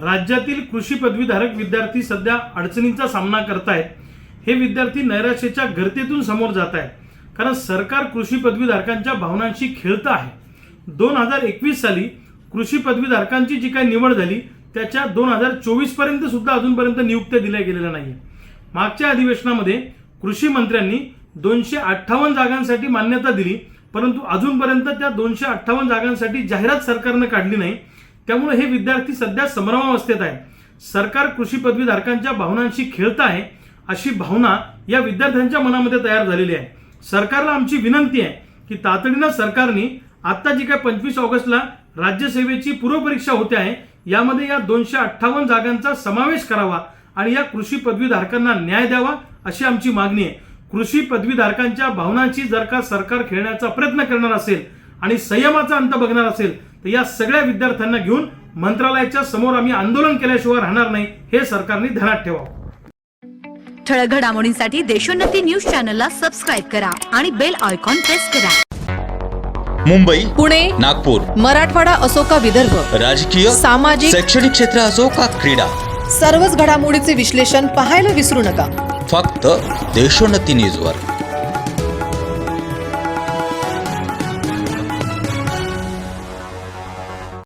राज्यातील कृषी पदवीधारक विद्यार्थी सध्या अडचणींचा सामना करतायत। हे विद्यार्थी नैराश्याच्या गर्तेतून समोर जात आहेत, कारण सरकार कृषी पदवीधारकांच्या भावनांशी खेळतं आहे। 2021 साली कृषी पदवीधारकांची जी काही निवड झाली त्याच्या 2024 पर्यंत सुद्धा अजूनपर्यंत नियुक्त्या दिल्या गेलेल्या नाहीये। मागच्या अधिवेशनामध्ये कृषी मंत्र्यांनी 258 जागांसाठी मान्यता दिली, परंतु अजूनपर्यंत त्या 258 जागांसाठी जाहिरात सरकारने काढली नाही। त्यामुळे हे विद्यार्थी सध्या संभ्रमावस्थेत आहे। सरकार कृषी पदवीधारकांच्या भावनांशी खेळत आहे अशी भावना या विद्यार्थ्यांच्या मनामध्ये तयार झालेली आहे। सरकारला आमची विनंती आहे की तातडीने सरकारने आता जी काय 25 ऑगस्टला राज्यसेवेची पूर्वपरीक्षा होते आहे यामध्ये या 258 जागांचा समावेश करावा आणि या कृषी पदवीधारकांना न्याय द्यावा अशी आमची मागणी आहे। कृषी पदवीधारकांच्या भावनांची जर का सरकार खेळण्याचा प्रयत्न करणार असेल आणि संयमाचा अंत बघणार असेल तर या सगळ्या विद्यार्थ्यांना घेऊन मंत्रालयाच्या समोर आम्ही आंदोलन केल्याशिवाय राहणार नाही, हे सरकारने ध्यानात ठेवावं। ठळक घडामोडींसाठी देशोन्नती न्यूज चॅनलला सबस्क्राइब करा आणि बेल आयकॉन प्रेस करा। मुंबई, पुणे, नागपूर, मराठवाडा असो का विदर्भ, राजकीय, सामाजिक, शैक्षणिक क्षेत्र असो का क्रीडा, सर्वच घडामोडीचे विश्लेषण पाहायला विसरू नका। फक्त देशोन्नती न्यूजवर।